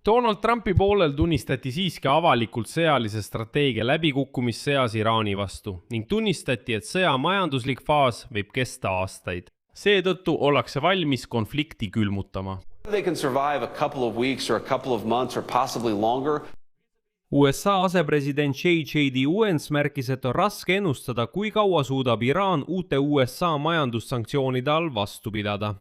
Donald Trumpi poolel tunnistati siiski avalikult sõjalise strateegia läbikukkumist sõjas Iraani vastu ning tunnistati, et sõja majanduslik faas võib kesta aastaid. Seetõttu ollakse valmis konflikti külmutama. They can survive a couple of weeks or a couple of months or possibly longer. USA asepresident J.D. Vance märkis, et on raske ennustada, kui kaua suudab Iraan uute USA majandussanktsioonide all vastu pidada.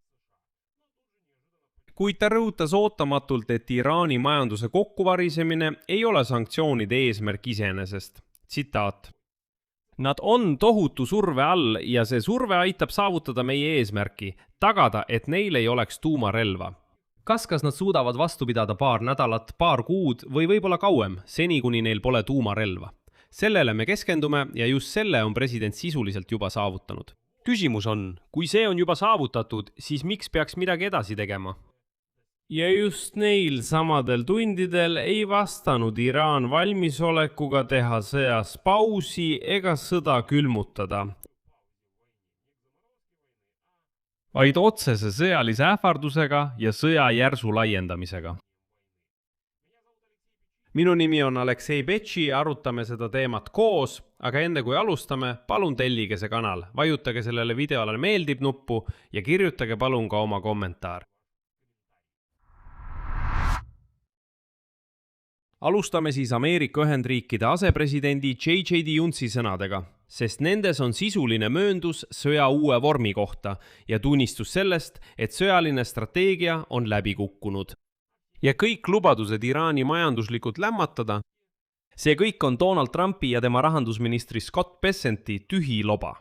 Kuid ta rõhutas ootamatult, et Iraani majanduse kokkuvarisemine ei ole sanktsioonide eesmärk iseenesest. Tsitaat. Nad on tohutu surve all ja see surve aitab saavutada meie eesmärki, tagada, et neil ei oleks tuumarelva. Kas nad suudavad vastu pidada paar nädalat, paar kuud või võib-olla kauem, seni kuni neil pole tuumarelva. Sellele me keskendume ja just selle on president sisuliselt juba saavutanud. Küsimus on, kui see on juba saavutatud, siis miks peaks midagi edasi tegema? Ja just neil samadel tundidel ei vastanud Iraan valmisolekuga teha sõjas pausi ega sõda külmutada, vaid otsese sõjalise ähvardusega ja sõja järsu laiendamisega. Minu nimi on Aleksei Betši, arutame seda teemat koos, aga enne kui alustame, palun tellige see kanal, vajutage sellele videole meeldib nuppu ja kirjutage palun ka oma kommentaar. Alustame siis Ameerika Ühendriikide asepresidendi J.D. Vance'i sõnadega, sest nendes on sisuline mööndus sõja uue vormi kohta ja tunnistus sellest, et sõjaline strateegia on läbi kukkunud. Ja kõik lubadused Iraani majanduslikult lämmatada, see kõik on Donald Trumpi ja tema rahandusministri Scott Bessenti tühi loba.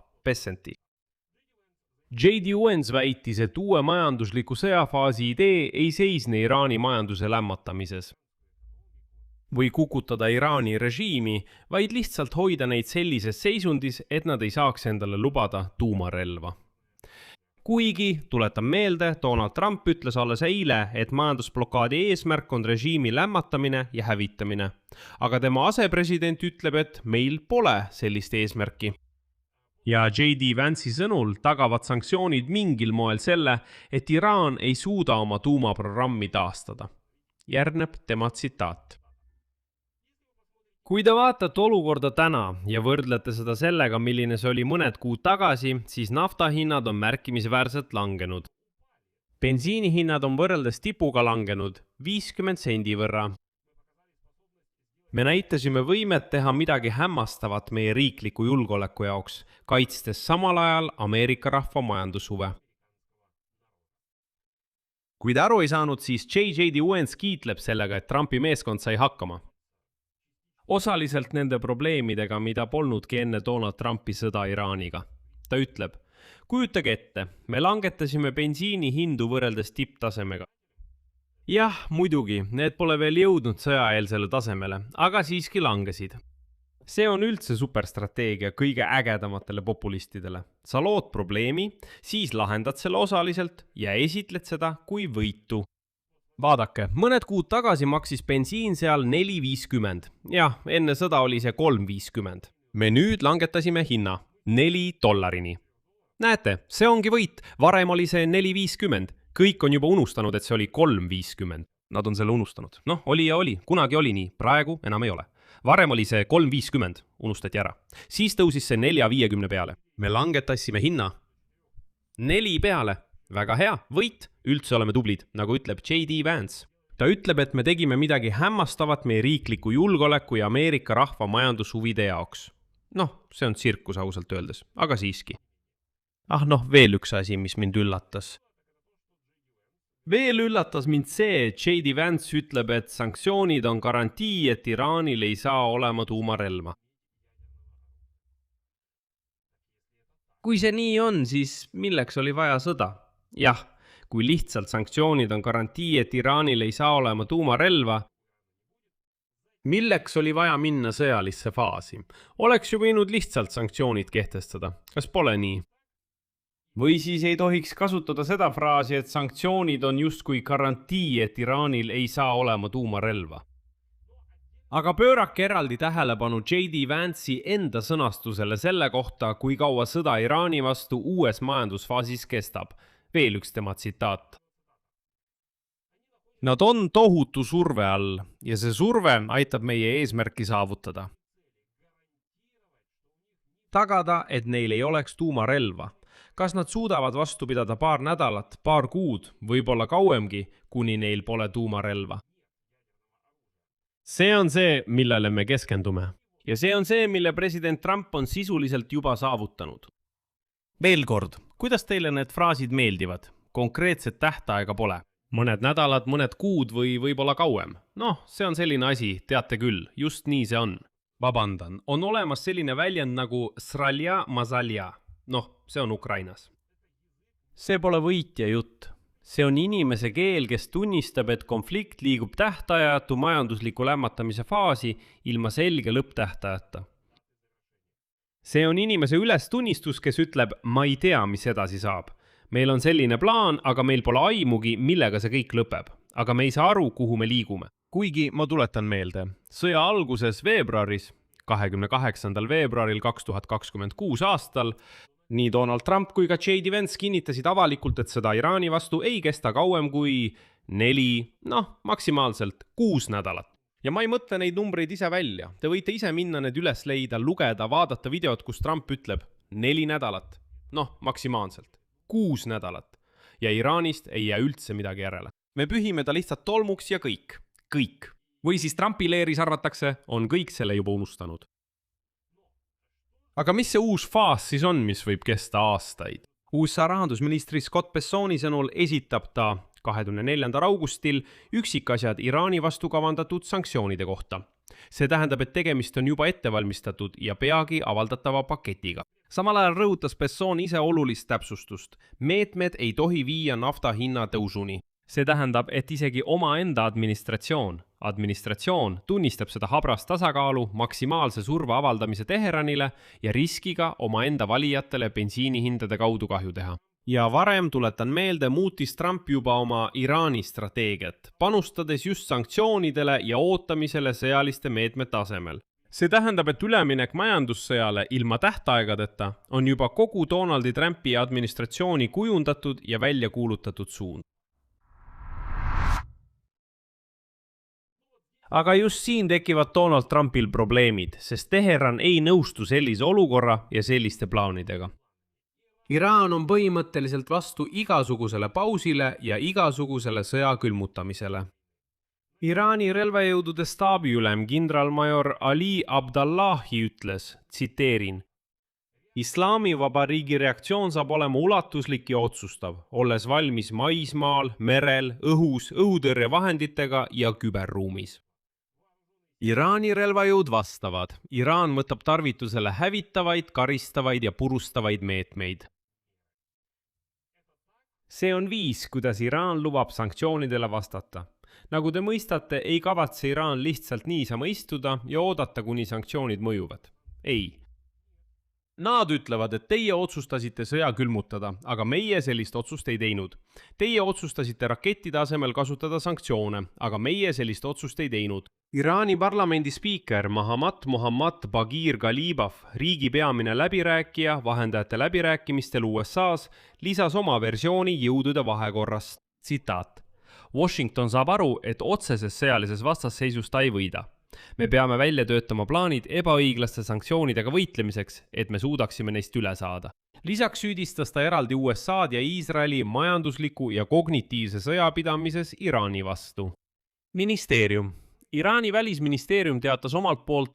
J.D. Vance väitis, et uue majandusliku sõjafaasi idee ei seisne Iraani majanduse lämmatamises või kukutada Iraani režiimi, vaid lihtsalt hoida neid sellises seisundis, et nad ei saaks endale lubada tuumarelva. Kuigi, tuletan meelde, Donald Trump ütles alles eile, et majandusblokaadi eesmärk on režiimi lämmatamine ja hävitamine. Aga tema asepresident ütleb, et meil pole sellist eesmärki. Ja J.D. Vance'i sõnul tagavad sanktsioonid mingil moel selle, et Iraan ei suuda oma tuumaprogrammi taastada. Järgneb tema tsitaat. Kui te vaatate olukorda täna ja võrdlete seda sellega, milline see oli mõned kuud tagasi, siis naftahinnad on märkimisväärselt langenud. Bensiinihinnad on võrreldes tipuga langenud 50 sendi võrra. Me näitasime võimet teha midagi hämmastavat meie riikliku julgeoleku jaoks, kaitstes samal ajal Ameerika rahva majandushuve. Kui te aru ei saanud, siis J.D. Vance kiitleb sellega, et Trumpi meeskond sai hakkama. Osaliselt nende probleemidega, mida polnudki enne Donald Trumpi sõda Iraaniga. Ta ütleb, kujutage ette, me langetasime bensiini hindu võrreldes tipptasemega. Jah, muidugi, need pole veel jõudnud sõjaeelsele tasemele, aga siiski langesid. See on üldse superstrateegia kõige ägedamatele populistidele. Sa lood probleemi, siis lahendad selle osaliselt ja esitled seda kui võitu. Vaadake, mõned kuud tagasi maksis bensiin seal $4.50. Jah, enne sõda oli see $3.50. Me nüüd langetasime hinna $4. Näete, see ongi võit. Varem oli see $4.50. Kõik on juba unustanud, et see oli $3.50. Nad on selle unustanud. Noh, oli ja oli. Kunagi oli nii. Praegu enam ei ole. Varem oli see $3.50. Unustati ära. Siis tõusis see $4.50 peale. Me langetasime hinna 4 peale. Väga hea, võit, üldse oleme tublid, nagu ütleb J.D. Vance. Ta ütleb, et me tegime midagi hämmastavat meie riikliku julgeoleku ja Ameerika rahva majandushuvide jaoks. Noh, see on tsirkus ausalt öeldes, aga siiski. Veel üks asi, mis mind üllatas. Veel üllatas mind see, et J.D. Vance ütleb, et sanktsioonid on garantii, et Iraanil ei saa olema tuumarelva. Kui see nii on, siis milleks oli vaja sõda? Jah, kui lihtsalt sanktsioonid on garantii, et Iraanil ei saa olema tuumarelva, milleks oli vaja minna sõjalisse faasi? Oleks ju võinud lihtsalt sanktsioonid kehtestada. Kas pole nii? Või siis ei tohiks kasutada seda fraasi, et sanktsioonid on justkui garantii, et Iraanil ei saa olema tuumarelva. Aga pöörake eraldi tähelepanu J.D. Vance'i enda sõnastusele selle kohta, kui kaua sõda Iraani vastu uues majandusfaasis kestab. Veel üks tema tsitaat. Nad on tohutu surve all ja see surve aitab meie eesmärki saavutada. Tagada, et neil ei oleks tuumarelva. Kas nad suudavad vastu pidada paar nädalat, paar kuud, võib-olla kauemgi, kuni neil pole tuumarelva? See on see, millele me keskendume. Ja see on see, mille president Trump on sisuliselt juba saavutanud. Veel kord, kuidas teile need fraasid meeldivad? Konkreetset tähtaega pole. Mõned nädalad, mõned kuud või võib-olla kauem. See on selline asi, teate küll, just nii see on. Vabandan, on olemas selline väljend nagu sralja mazalja. See on Ukrainas. See pole võitja jutt. See on inimese keel, kes tunnistab, et konflikt liigub tähtajatu majandusliku lämmatamise faasi ilma selge lõpptähtajata. See on inimese ülestunnistus, kes ütleb, ma ei tea, mis edasi saab. Meil on selline plaan, aga meil pole aimugi, millega see kõik lõpeb. Aga me ei saa aru, kuhu me liigume. Kuigi ma tuletan meelde, sõja alguses veebruaris, 28. veebruaril 2026 aastal, nii Donald Trump kui ka J.D. Vance kinnitasid avalikult, et sõda Iraani vastu ei kesta kauem kui 4, maksimaalselt 6 nädalat. Ja ma ei mõtle neid numbreid ise välja. Te võite ise minna need üles leida, lugeda, vaadata videot, kus Trump ütleb 4 nädalat. Maksimaalselt 6 nädalat. Ja Iraanist ei jää üldse midagi järele. Me pühime ta lihtsalt tolmuks ja kõik. Kõik. Või siis Trumpi leeris arvatakse, on kõik selle juba unustanud. Aga mis see uus faas siis on, mis võib kesta aastaid? USA rahandusministri Scott Bessoni sõnul esitab ta 24. augustil üksikasjad Iraani vastu kavandatud sanktsioonide kohta. See tähendab, et tegemist on juba ettevalmistatud ja peagi avaldatava paketiga. Samal ajal rõhutas Besson ise olulist täpsustust. Meetmed ei tohi viia nafta hinna tõusuni. See tähendab, et isegi omaenda administratsioon tunnistab seda habrast tasakaalu maksimaalse surve avaldamise Teheranile ja riskiga omaenda valijatele bensiinihindade kaudu kahju teha. Ja varem, tuletan meelde, muutis Trump juba oma Iraani strateegiat, panustades just sanktsioonidele ja ootamisele sõjaliste meetmete asemel. See tähendab, et üleminek majandussõjale ilma tähtaegadeta on juba kogu Donaldi Trumpi administratsiooni kujundatud ja välja kuulutatud suund. Aga just siin tekivad Donald Trumpil probleemid, sest Teheran ei nõustu sellise olukorra ja selliste plaanidega. Iraan on põhimõtteliselt vastu igasugusele pausile ja igasugusele sõja külmutamisele. Iraani relvajõudude staabiülem kindralmajor Ali Abdallahi ütles, tsiteerin, Islaamivabariigi reaktsioon saab olema ulatuslik ja otsustav, olles valmis maismaal, merel, õhus, õhutõrjevahenditega ja küberruumis. Iraani relvajõud vastavad. Iraan võtab tarvitusele hävitavaid, karistavaid ja purustavaid meetmeid. See on viis, kuidas Iraan lubab sanktsioonidele vastata. Nagu te mõistate, ei kavatse Iraan lihtsalt niisama istuda ja oodata, kuni sanktsioonid mõjuvad. Ei. Nad ütlevad, et teie otsustasite sõja külmutada, aga meie sellist otsust ei teinud. Teie otsustasite rakettide asemel kasutada sanktsioone, aga meie sellist otsust ei teinud. Iraani parlamendi spiiker Mohammad Bagir Ghalibaf, riigi peamine läbirääkija vahendajate läbirääkimistel USA's, lisas oma versiooni jõudude vahekorrast. Tsitaat. Washington saab aru, et otseses sõjalises vastasseisus ta ei võida. Me peame välja töötama plaanid ebaõiglaste sanktsioonidega võitlemiseks, et me suudaksime neist üle saada. Lisaks süüdistas ta eraldi USA'd ja Iisraeli majandusliku ja kognitiivse sõjapidamises Iraani vastu. Ministeerium. Iraani välisministeerium teatas omalt poolt,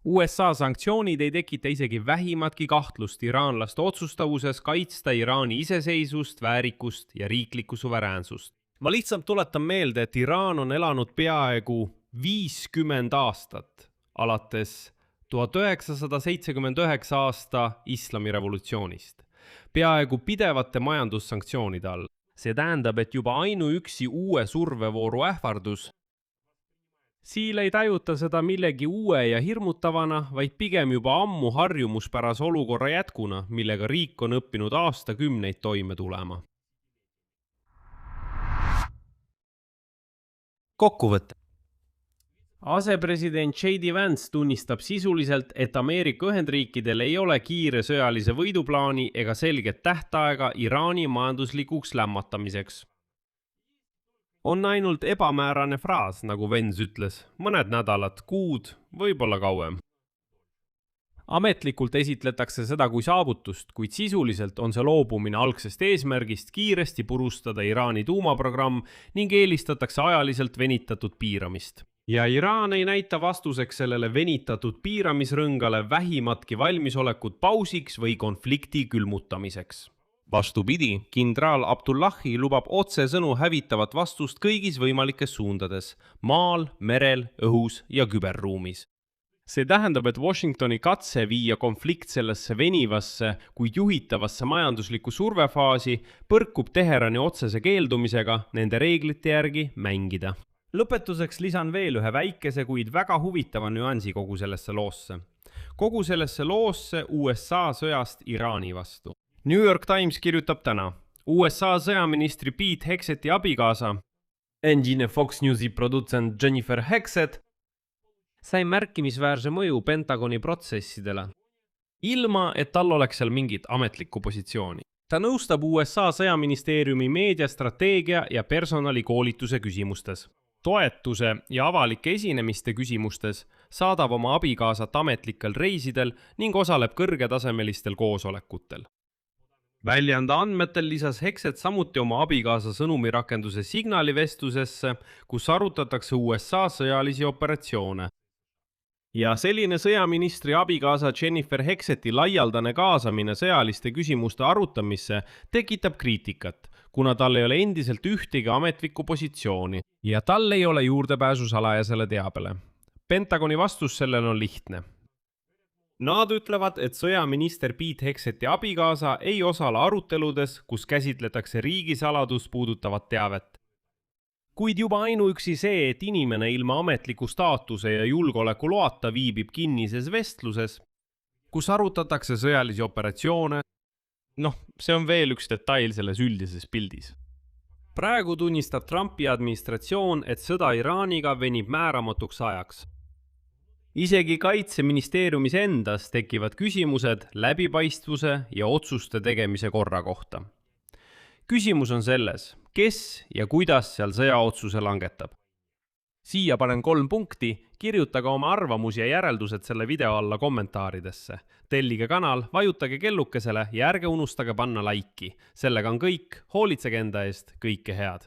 USA sanktsioonid ei tekita isegi vähimatki kahtlust iraanlaste otsustavuses kaitsta Iraani iseseisvust, väärikust ja riiklikku suveräänsust. Ma lihtsalt tuletan meelde, et Iraan on elanud peaaegu 50 aastat, alates 1979 aasta islamirevolutsioonist, peaaegu pidevate majandussanktsioonide all. See tähendab, et juba ainuüksi uue survevooru ähvardus Siil ei tajuta seda millegi uue ja hirmutavana, vaid pigem juba ammu harjumuspärase olukorra jätkuna, millega riik on õppinud aastakümneid toime tulema. Kokkuvõte. Asepresident J.D. Vance tunnistab sisuliselt, et Ameerika Ühendriikidel ei ole kiire sõjalise võiduplaani ega selget tähtaega Iraani majanduslikuks lämmatamiseks. on ainult ebamäärane fraas, nagu Vens ütles, mõned nädalad, kuud, võib-olla kauem. Ametlikult esitletakse seda kui saavutust, kuid sisuliselt on see loobumine algsest eesmärgist kiiresti purustada Iraani tuumaprogramm ning eelistatakse ajaliselt venitatud piiramist. Ja Iraan ei näita vastuseks sellele venitatud piiramisrõngale vähimatki valmisolekut pausiks või konflikti külmutamiseks. Vastupidi, kindral Abdullahi lubab otsesõnu hävitavat vastust kõigis võimalikes suundades, maal, merel, õhus ja küberruumis. See tähendab, et Washingtoni katse viia konflikt sellesse venivasse, kuid juhitavasse majanduslikku survefaasi põrkub Teherani otsese keeldumisega nende reeglite järgi mängida. Lõpetuseks lisan veel ühe väikese, kuid väga huvitava nüansi kogu sellesse loosse. Kogu sellesse loosse USA sõjast Iraani vastu. New York Times kirjutab täna, USA sõjaministri Pete Hegseti abikaasa, endine Fox Newsi produtsent Jennifer Hexet, sai märkimisväärse mõju Pentagoni protsessidele, ilma et tal oleks seal mingit ametlikku positsiooni. Ta nõustab USA sõjaministeeriumi meediastrateegia ja personalikoolituse küsimustes, toetuse ja avalike esinemiste küsimustes, saadab oma abikaasat ametlikel reisidel ning osaleb kõrgetasemelistel koosolekutel. Väljaanda andmetel lisas Hexet samuti oma abikaasa sõnumirakenduse signaalivestlusesse, kus arutatakse USA sõjalisi operatsioone. Ja selline sõjaministri abikaasa Jennifer Hexeti laialdane kaasamine sõjaliste küsimuste arutamisse tekitab kriitikat, kuna tal ei ole endiselt ühtegi ametlikku positsiooni ja tal ei ole juurdepääsu salajasele teabele. Pentagoni vastus sellele on lihtne. Nad ütlevad, et sõjaminister Pete Hegseti abikaasa ei osale aruteludes, kus käsitletakse riigisaladust puudutavat teavet. Kuid juba ainuüksi see, et inimene ilma ametliku staatuse ja julgeoleku loata viibib kinnises vestluses, kus arutatakse sõjalisi operatsioone, see on veel üks detail selles üldises pildis. Praegu tunnistab Trumpi administratsioon, et sõda Iraaniga venib määramatuks ajaks. Isegi kaitseministeeriumis endas tekivad küsimused läbipaistvuse ja otsuste tegemise korra kohta. Küsimus on selles, kes ja kuidas seal sõjaotsuse langetab. Siia panen 3 punkti, kirjutage oma arvamusi ja järeldused selle video alla kommentaaridesse. Tellige kanal, vajutage kellukesele ja ärge unustage panna laiki. Sellega on kõik, hoolitsege enda eest, kõike head.